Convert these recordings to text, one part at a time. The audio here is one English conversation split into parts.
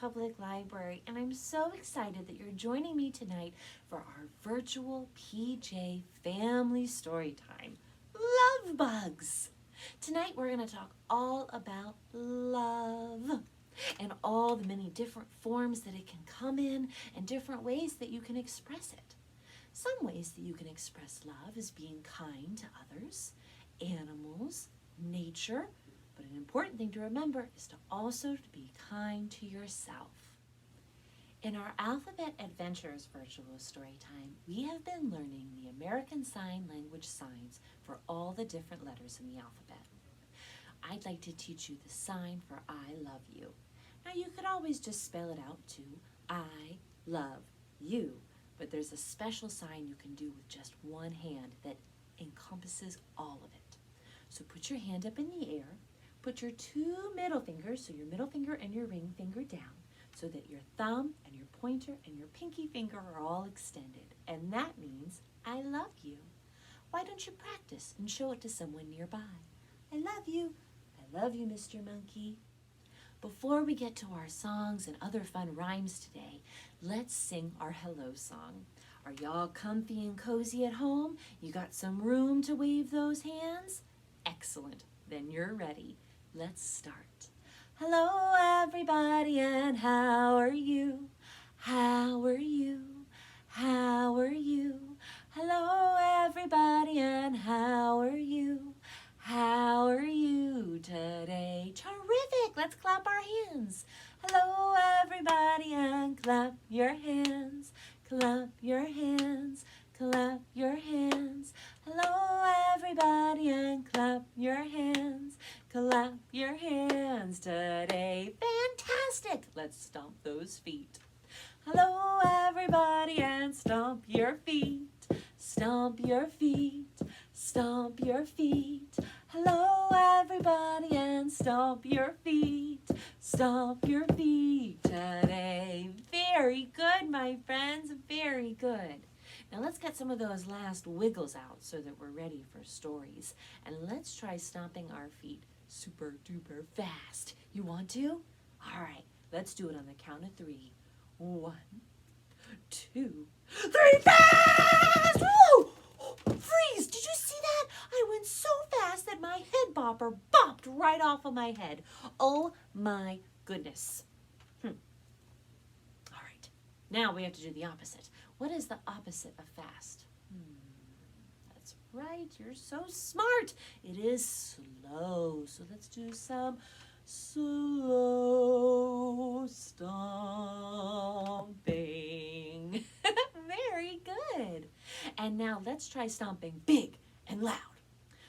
Public Library, and I'm so excited that you're joining me tonight for our virtual PJ Family Storytime, Love Bugs. Tonight we're going to talk all about love and all the many different forms that it can come in and different ways that you can express it. Some ways that you can express love is being kind to others, animals, nature, but an important thing to remember is to also be kind to yourself. In our Alphabet Adventures virtual story time, we have been learning the American Sign Language signs for all the different letters in the alphabet. I'd like to teach you the sign for I love you. Now you could always just spell it out too, I love you, but there's a special sign you can do with just one hand that encompasses all of it. So put your hand up in the air, put your two middle fingers, so your middle finger and your ring finger down, so that your thumb and your pointer and your pinky finger are all extended. And that means, I love you. Why don't you practice and show it to someone nearby? I love you. I love you, Mr. Monkey. Before we get to our songs and other fun rhymes today, let's sing our hello song. Are y'all comfy and cozy at home? You got some room to wave those hands? Excellent. Then you're ready. Let's start. Hello, everybody, and how are you? How are you? How are you? Hello, everybody, and how are you? How are you today? Terrific! Let's clap our hands. Hello, everybody, and clap your hands. Clap your hands. Clap your hands. Hello, everybody, and clap your hands. Clap your hands today. Fantastic! Let's stomp those feet. Hello, everybody, and stomp your feet. Stomp your feet. Stomp your feet. Hello, everybody, and stomp your feet. Stomp your feet today. Very good, my friends. Very good. Now let's get some of those last wiggles out so that we're ready for stories. And let's try stomping our feet super duper fast. You want to? All right, let's do it on the count of 3. 1, 2, 3, fast! Whoa! Freeze! Did you see that? I went so fast that my head bopper bopped right off of my head. Oh my goodness. All right, now we have to do the opposite. What is the opposite of fast? That's right, you're so smart. It is slow. So let's do some slow stomping. Very good. And now let's try stomping big and loud.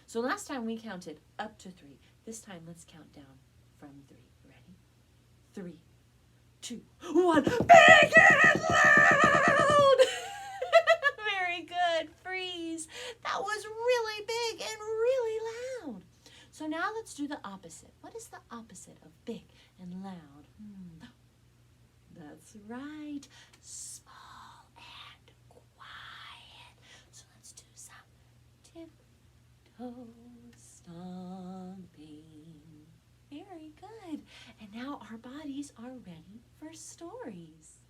So last time we counted up to 3. This time let's count down from 3. Ready? 3, 2, 1. Big and loud! Very good. Freeze. That was really big and really loud. So now let's do the opposite. What is the opposite of big and loud? That's right. Small and quiet. So let's do some tiptoe stomping. Very good. And now our bodies are ready for stories.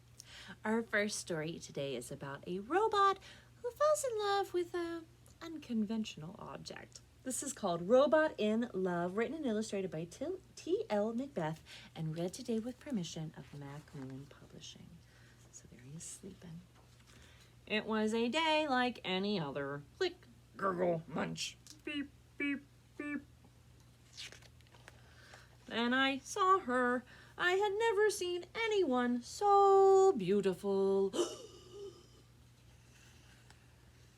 Our first story today is about a robot who falls in love with an unconventional object. This is called Robot in Love, written and illustrated by T.L. Macbeth, and read today with permission of Macmillan Publishing. So there he is sleeping. It was a day like any other. Click, gurgle, munch, beep, beep, beep. Then I saw her. I had never seen anyone so beautiful.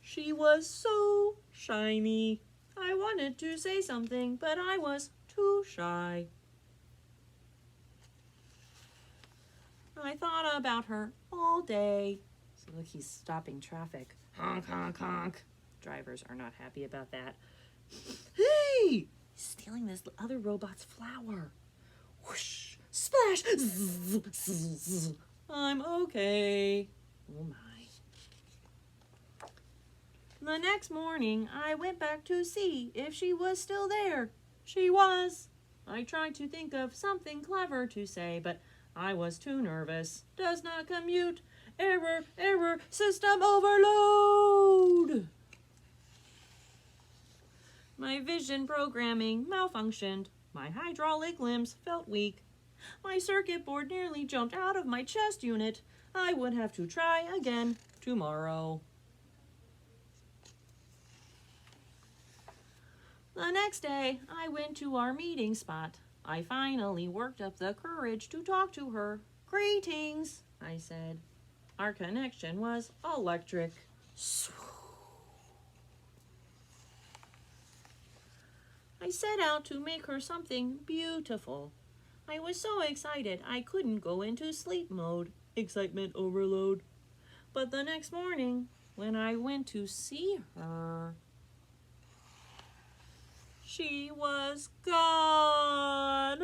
She was so shiny. I wanted to say something, but I was too shy. I thought about her all day. So look, he's stopping traffic. Honk, honk, honk. Drivers are not happy about that. Hey! He's stealing this other robot's flower. Whoosh! Splash! Zzz, zzz, zzz. I'm okay. Oh my. The next morning, I went back to see if she was still there. She was. I tried to think of something clever to say, but I was too nervous. Does not commute. Error, error, system overload. My vision programming malfunctioned. My hydraulic limbs felt weak. My circuit board nearly jumped out of my chest unit. I would have to try again tomorrow. The next day, I went to our meeting spot. I finally worked up the courage to talk to her. Greetings, I said. Our connection was electric. I set out to make her something beautiful. I was so excited I couldn't go into sleep mode. Excitement overload. But the next morning, when I went to see her, she was gone.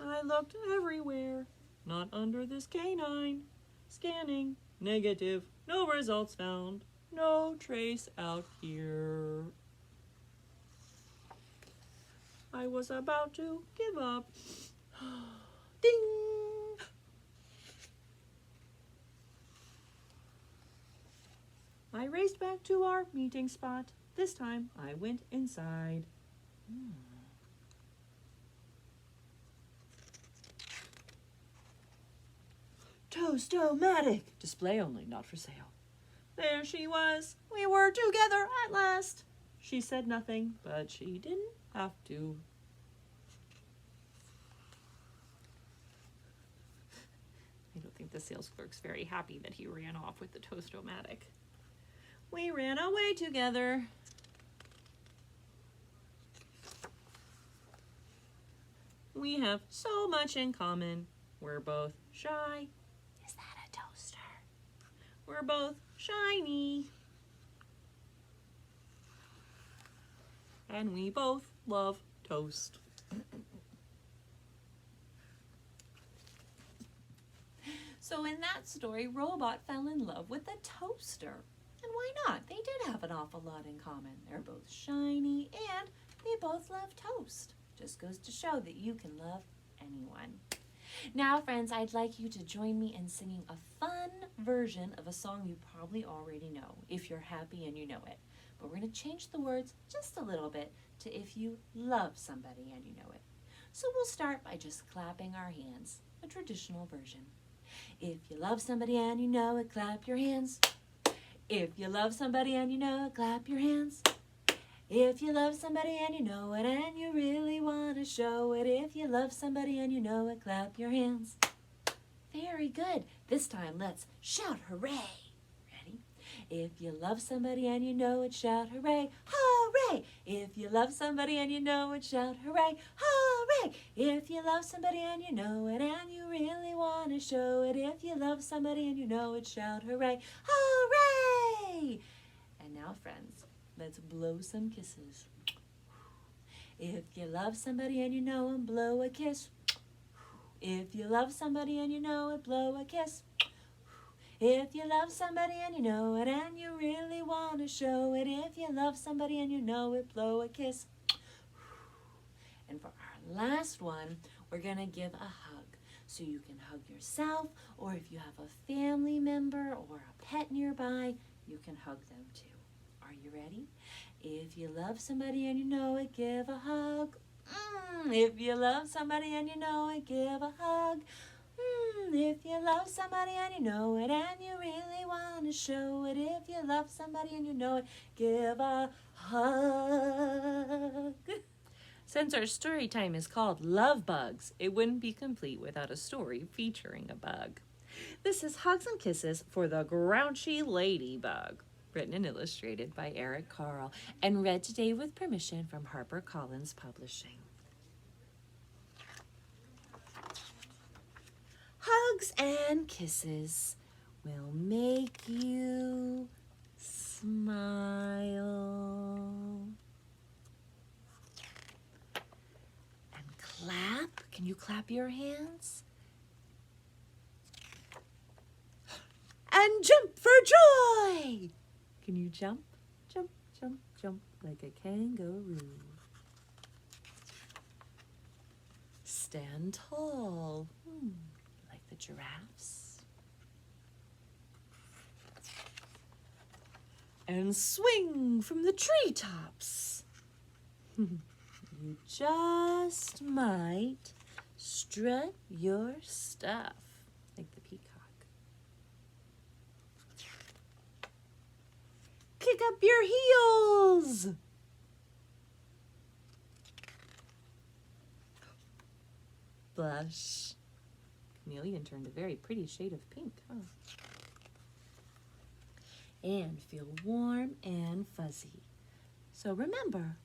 I looked everywhere. Not under this canine. Scanning. Negative. No results found. No trace out here. I was about to give up. Ding! I raced back to our meeting spot. This time I went inside. Toast-o-matic. Display only, not for sale. There she was. We were together at last. She said nothing, but she didn't have to. I don't think the sales clerk's very happy that he ran off with the Toast-o-matic. We ran away together. We have so much in common. We're both shy. Is that a toaster? We're both shiny. And we both love toast. So in that story, Robot fell in love with a toaster. And why not? They did have an awful lot in common. They're both shiny and they both love toast. Just goes to show that you can love anyone. Now, friends, I'd like you to join me in singing a fun version of a song you probably already know, If You're Happy and You Know It. But we're going to change the words just a little bit to If You Love Somebody and You Know It. So we'll start by just clapping our hands, a traditional version. If you love somebody and you know it, clap your hands. If you love somebody and you know it, clap your hands. If you love somebody and you know it and you really want to show it, if you love somebody and you know it, clap your hands. Very good. This time, let's shout hooray. Ready? If you love somebody and you know it, shout hooray, hooray. If you love somebody and you know it, shout hooray, hooray. If you love somebody and you know it and you really want to show it, if you love somebody and you know it, shout hooray, hooray. And now, friends, let's blow some kisses. If you love somebody and you know it, blow a kiss. If you love somebody and you know it, blow a kiss. If you love somebody and you know it and you really want to show it, if you love somebody and you know it, blow a kiss. And for our last one, we're going to give a hug. So you can hug yourself, or if you have a family member or a pet nearby, you can hug them too. Are you ready? If you love somebody and you know it, give a hug. If you love somebody and you know it, give a hug. If you love somebody and you know it and you really want to show it, if you love somebody and you know it, give a hug. Since our story time is called Love Bugs, it wouldn't be complete without a story featuring a bug. This is Hugs and Kisses for the Grouchy Ladybug, written and illustrated by Eric Carle, and read today with permission from HarperCollins Publishing. Hugs and kisses will make you smile. And clap. Can you clap your hands? And jump for joy. Can you jump? Jump, jump, jump. like a kangaroo. Stand tall, like the giraffes. And swing from the treetops. You just might strut your stuff, like the peacock. Kick up your heels. Blush. Chameleon turned a very pretty shade of pink, huh? And feel warm and fuzzy. So remember,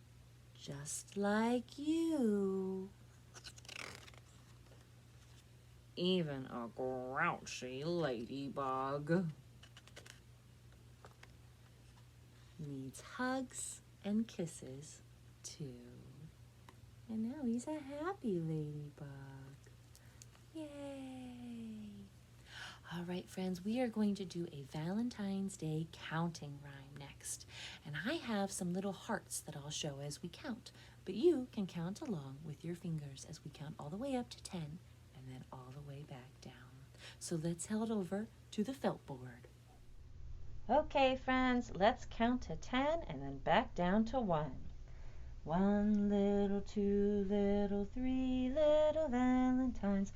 just like you. Even a grouchy ladybug needs hugs and kisses too. And now he's a happy ladybug. Yay! All right, friends, we are going to do a Valentine's Day counting rhyme next. And I have some little hearts that I'll show as we count. But you can count along with your fingers as we count all the way up to 10 and then all the way back down. So let's head over to the felt board. Okay, friends, let's count to 10 and then back down to 1. 1 little, 2 little, 3 little valentines.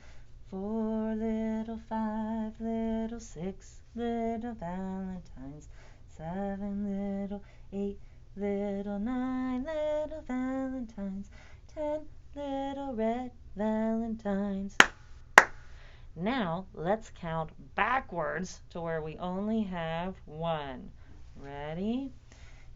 4 little, 5 little, 6 little valentines. 7 little, 8 little, 9 little valentines. 10 little red valentines. Now let's count backwards to where we only have 1. Ready?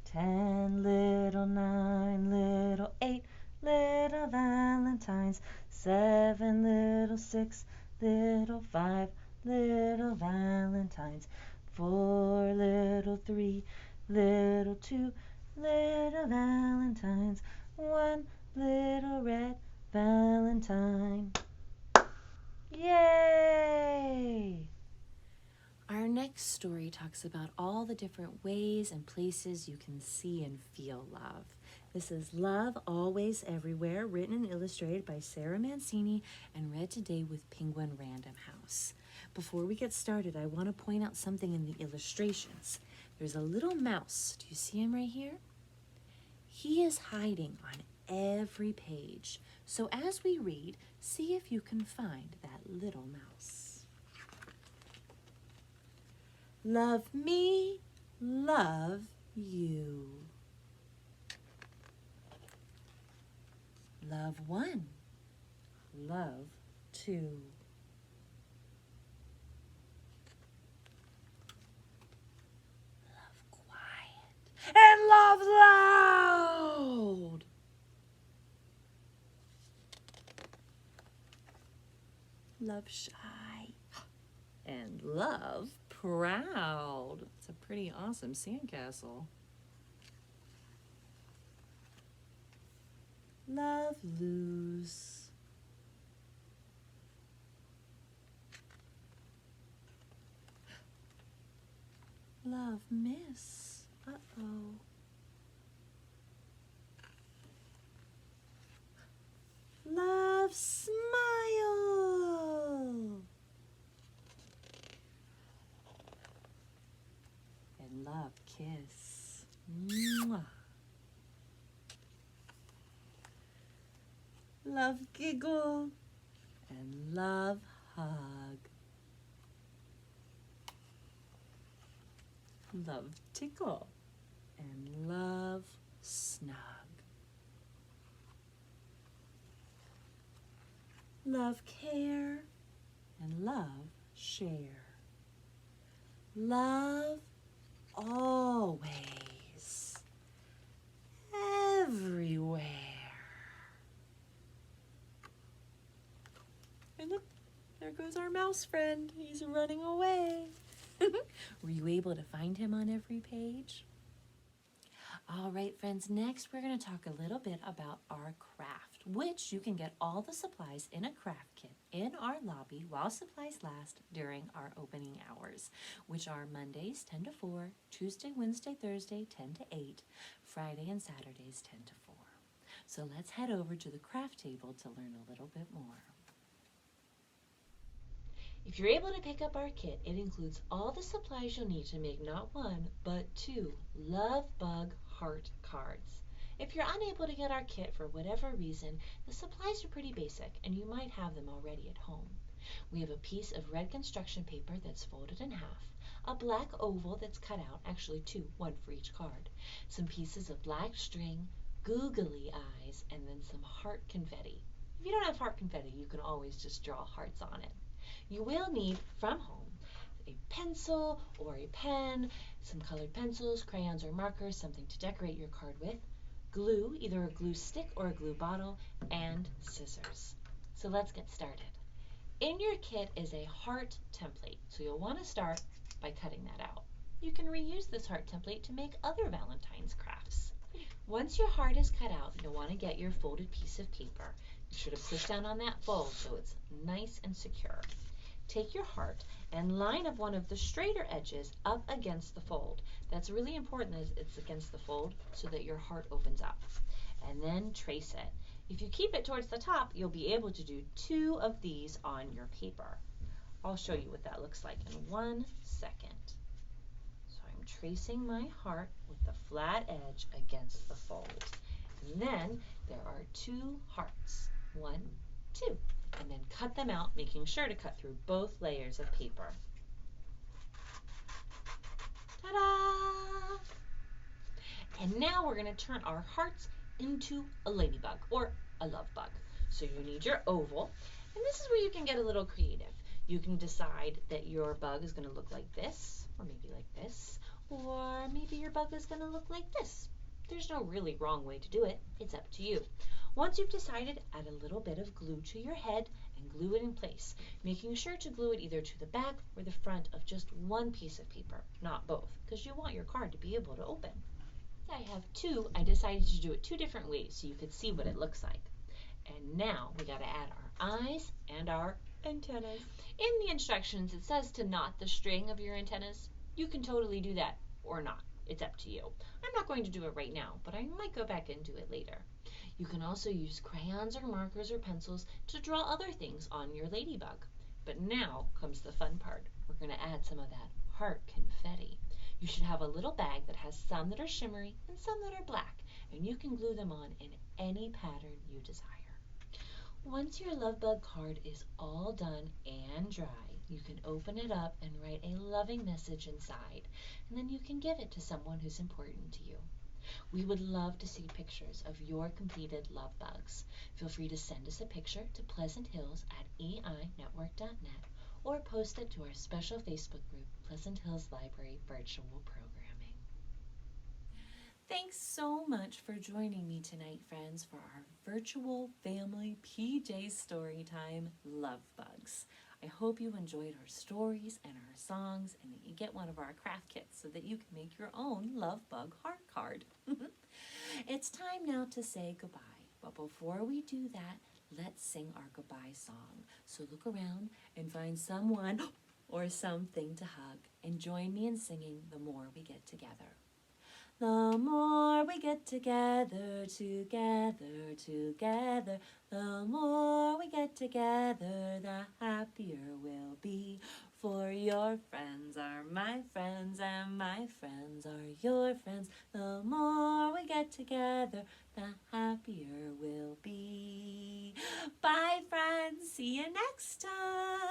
10 little, 9 little, 8 little valentines. 7 little, 6 little, 5 little valentines. 4 little, 3 little, 2 little valentines. 1 little red valentine. Yay! Our next story talks about all the different ways and places you can see and feel love. This is Love Always Everywhere, written and illustrated by Sarah Mancini and read today with Penguin Random House. Before we get started, I want to point out something in the illustrations. There's a little mouse. Do you see him right here? He is hiding on every page. So as we read, see if you can find that little mouse. Love me, love you. Love 1, love 2. Love quiet and love loud. Love shy and love proud. It's a pretty awesome sandcastle. Love loose. Love miss. Uh-oh. Love smile. And love kiss. Mwah. Love giggle and love hug. Love tickle and love snug. Love care and love share. Love always, everywhere. And look, there goes our mouse friend. He's running away. Were you able to find him on every page? All right, friends, next we're going to talk a little bit about our craft. which you can get all the supplies in a craft kit in our lobby while supplies last during our opening hours, which are Mondays 10 to 4, Tuesday, Wednesday, Thursday 10 to 8, Friday and Saturdays 10 to 4. So let's head over to the craft table to learn a little bit more. If you're able to pick up our kit, it includes all the supplies you'll need to make not one, but 2 Love Bug heart cards. If you're unable to get our kit for whatever reason, the supplies are pretty basic and you might have them already at home. We have a piece of red construction paper that's folded in half, a black oval that's cut out, actually 2, 1 for each card, some pieces of black string, googly eyes, and then some heart confetti. If you don't have heart confetti, you can always just draw hearts on it. You will need, from home, a pencil or a pen, some colored pencils, crayons, or markers, something to decorate your card with, glue, either a glue stick or a glue bottle, and scissors. So let's get started. In your kit is a heart template, so you'll want to start by cutting that out. You can reuse this heart template to make other Valentine's crafts. Once your heart is cut out, you'll want to get your folded piece of paper. Be sure to push down on that fold so it's nice and secure. Take your heart and line up one of the straighter edges up against the fold. That's really important that it's against the fold so that your heart opens up. And then trace it. If you keep it towards the top, you'll be able to do 2 of these on your paper. I'll show you what that looks like in 1 second. So I'm tracing my heart with the flat edge against the fold. And then there are 2 hearts. 1, 2. And then cut them out, making sure to cut through both layers of paper. Ta-da! And now we're going to turn our hearts into a ladybug or a love bug. So you need your oval, and this is where you can get a little creative. You can decide that your bug is going to look like this, or maybe like this, or maybe your bug is going to look like this. There's no really wrong way to do it. It's up to you. Once you've decided, add a little bit of glue to your head and glue it in place, making sure to glue it either to the back or the front of just one piece of paper, not both, because you want your card to be able to open. I have 2. I decided to do it 2 different ways so you could see what it looks like. And now we got to add our eyes and our antennas. In the instructions, it says to knot the string of your antennas. You can totally do that or not. It's up to you. I'm not going to do it right now, but I might go back and do it later. You can also use crayons or markers or pencils to draw other things on your ladybug. But now comes the fun part. We're going to add some of that heart confetti. You should have a little bag that has some that are shimmery and some that are black, and you can glue them on in any pattern you desire. Once your love bug card is all done and dry, you can open it up and write a loving message inside, and then you can give it to someone who's important to you. We would love to see pictures of your completed love bugs. Feel free to send us a picture to pleasanthills@einetwork.net or post it to our special Facebook group, Pleasant Hills Library Virtual Programming. Thanks so much for joining me tonight, friends, for our virtual family PJ Storytime Love Bugs. I hope you enjoyed our stories and our songs and that you get one of our craft kits so that you can make your own love bug heart card. It's time now to say goodbye, but before we do that, let's sing our goodbye song. So look around and find someone or something to hug and join me in singing The More We Get Together. The more we get together, together, together, the more we get together, the happier we'll be. For your friends are my friends, and my friends are your friends. The more we get together, the happier we'll be. Bye, friends. See you next time.